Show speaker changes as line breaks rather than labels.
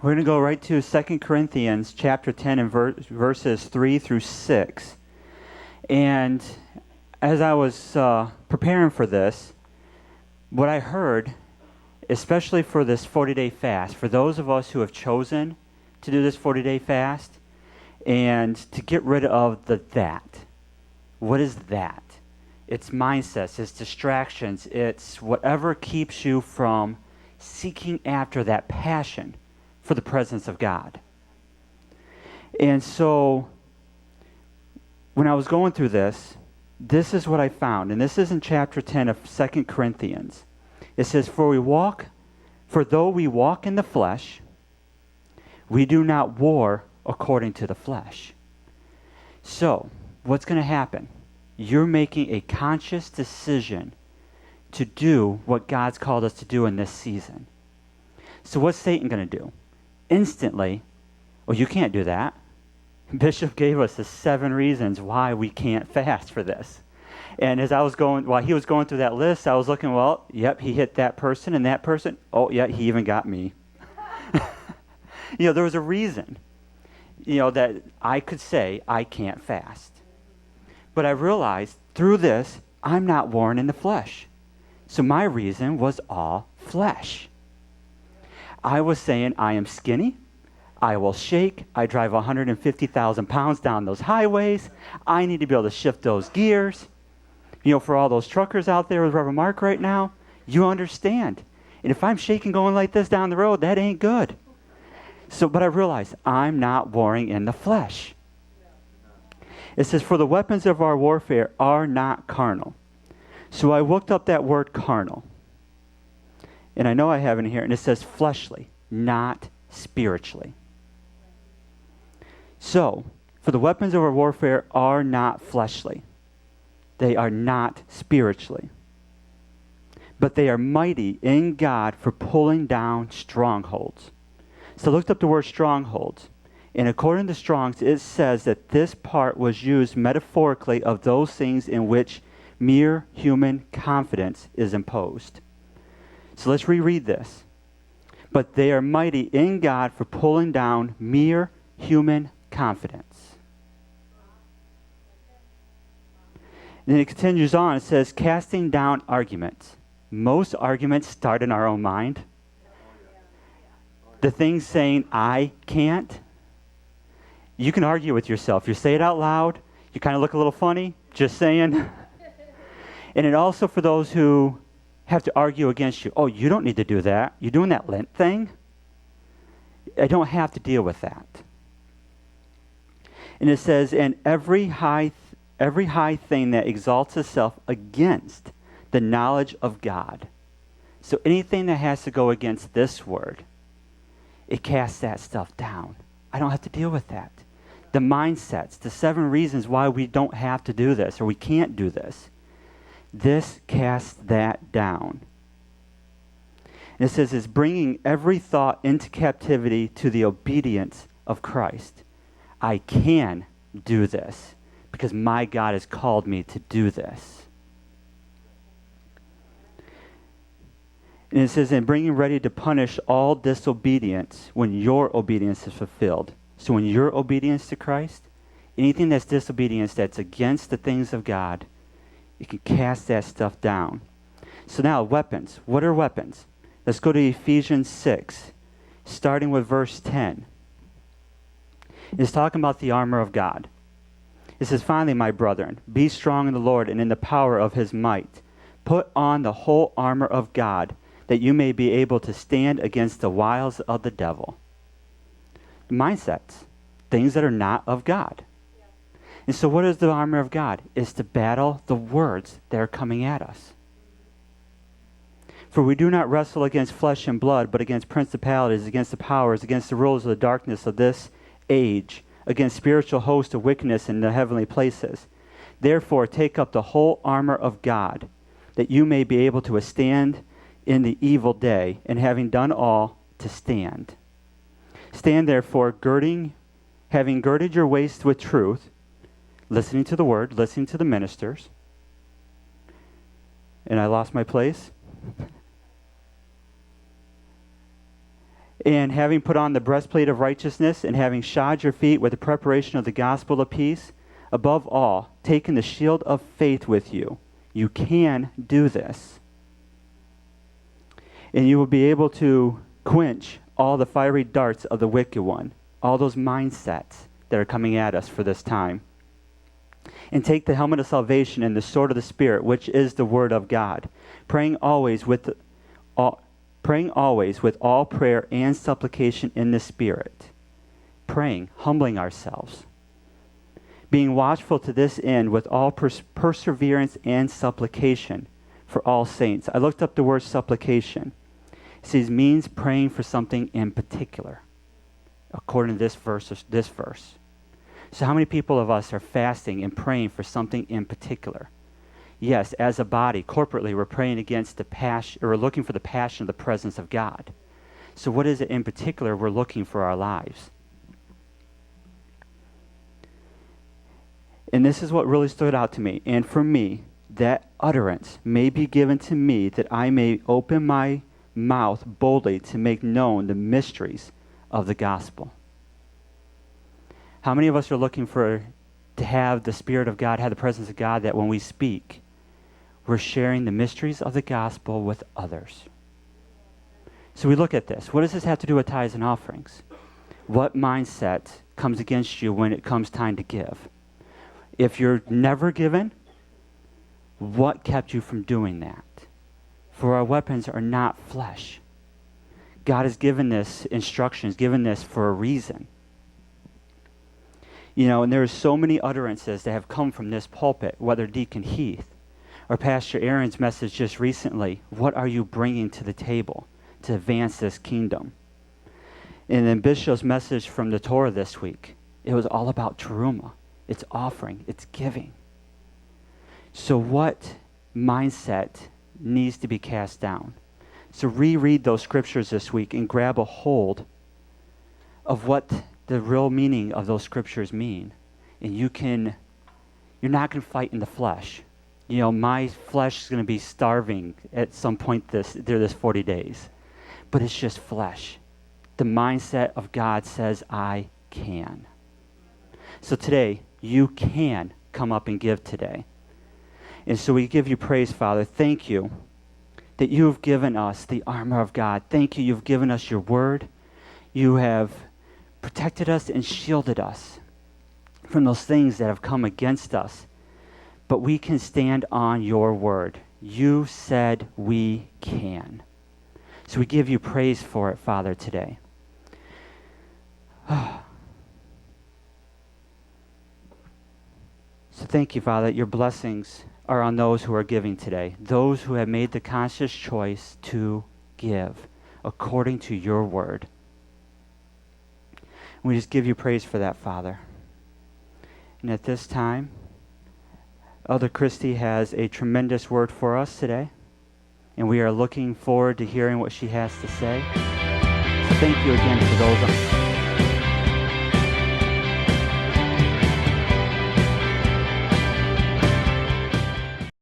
We're going to go right to 2 Corinthians chapter 10 and verses 3 through 6. And as I was preparing for this, what I heard, especially for this 40-day fast, for those of us who have chosen to do this 40-day fast, and to get rid of the that. What is that? It's mindsets, it's distractions, it's whatever keeps you from seeking after that passion for the presence of God. And so, when I was going through this is what I found. And this is in chapter 10 of 2 Corinthians. It says, For though we walk in the flesh, we do not war according to the flesh. So, what's going to happen? You're making a conscious decision to do what God's called us to do in this season. So what's Satan going to do? Instantly, well, you can't do that. Bishop gave us the 7 reasons why we can't fast for this. And as I was while he was going through that list, I was looking, well, yep, he hit that person and that person. Oh, yeah, he even got me. There was a reason, that I could say I can't fast. But I realized through this, I'm not warring in the flesh. So my reason was all flesh. I was saying I am skinny, I will shake, I drive 150,000 pounds down those highways, I need to be able to shift those gears. For all those truckers out there with Reverend Mark right now, you understand. And if I'm shaking going like this down the road, that ain't good. But I realized I'm not warring in the flesh. It says, for the weapons of our warfare are not carnal. So I looked up that word carnal. And I know I have it in here, and it says fleshly, not spiritually. So, for the weapons of our warfare are not fleshly. They are not spiritually. But they are mighty in God for pulling down strongholds. So I looked up the word strongholds. And according to Strong's, it says that this part was used metaphorically of those things in which mere human confidence is imposed. So let's reread this. But they are mighty in God for pulling down mere human confidence. And then it continues on. It says, casting down arguments. Most arguments start in our own mind. The things saying, I can't. You can argue with yourself. You say it out loud. You kind of look a little funny. Just saying. And it also for those who have to argue against you. Oh, you don't need to do that. You're doing that Lent thing. I don't have to deal with that. And it says, and every high thing that exalts itself against the knowledge of God. So anything that has to go against this word, it casts that stuff down. I don't have to deal with that. The mindsets, the 7 reasons why we don't have to do this or we can't do this. This casts that down. And it says it's bringing every thought into captivity to the obedience of Christ. I can do this because my God has called me to do this. And it says, and bringing ready to punish all disobedience when your obedience is fulfilled. So when your obedience to Christ, anything that's disobedience that's against the things of God, you can cast that stuff down. So now, weapons. What are weapons? Let's go to Ephesians 6, starting with verse 10. It's talking about the armor of God. It says, finally, my brethren, be strong in the Lord and in the power of his might. Put on the whole armor of God, that you may be able to stand against the wiles of the devil. Mindsets, things that are not of God. And so what is the armor of God? It's to battle the words that are coming at us. For we do not wrestle against flesh and blood, but against principalities, against the powers, against the rulers of the darkness of this age, against spiritual hosts of wickedness in the heavenly places. Therefore, take up the whole armor of God, that you may be able to withstand in the evil day, and having done all, to stand. Stand therefore, having girded your waist with truth, listening to the word, listening to the ministers. And I lost my place. And having put on the breastplate of righteousness, and having shod your feet with the preparation of the gospel of peace, above all, taking the shield of faith with you. You can do this. And you will be able to quench all the fiery darts of the wicked one, all those mindsets that are coming at us for this time. And take the helmet of salvation and the sword of the Spirit, which is the word of God, praying always with all prayer and supplication in the Spirit. Praying, humbling ourselves. Being watchful to this end with all perseverance and supplication for all saints. I looked up the word supplication. It says means praying for something in particular, according to this verse. So how many people of us are fasting and praying for something in particular? Yes, as a body, corporately, we're praying against the passion, or we're looking for the passion of the presence of God. So what is it in particular we're looking for our lives? And this is what really stood out to me. And for me, that utterance may be given to me that I may open my mouth boldly to make known the mysteries of the gospel. How many of us are looking to have the Spirit of God, have the presence of God, that when we speak, we're sharing the mysteries of the gospel with others? So we look at this. What does this have to do with tithes and offerings? What mindset comes against you when it comes time to give? If you're never given, what kept you from doing that? For our weapons are not flesh. God has given this instructions, given this for a reason. You know, and there are so many utterances that have come from this pulpit, whether Deacon Heath or Pastor Aaron's message just recently. What are you bringing to the table to advance this kingdom? And then Bishop's message from the Torah this week, it was all about teruma. It's offering, it's giving. So what mindset needs to be cast down? So reread those scriptures this week and grab a hold of what the real meaning of those scriptures mean. And you're not going to fight in the flesh. You know, my flesh is going to be starving at some point this 40 days. But it's just flesh. The mindset of God says, I can. So today, you can come up and give today. And so we give you praise, Father. Thank you that you have given us the armor of God. Thank you, you've given us your word. You have protected us and shielded us from those things that have come against us. But we can stand on your word. You said we can. So we give you praise for it, Father, today. So thank you, Father, that your blessings are on those who are giving today, those who have made the conscious choice to give according to your word. And we just give you praise for that, Father. And at this time, Elder Christy has a tremendous word for us today, and we are looking forward to hearing what she has to say. So thank you again for those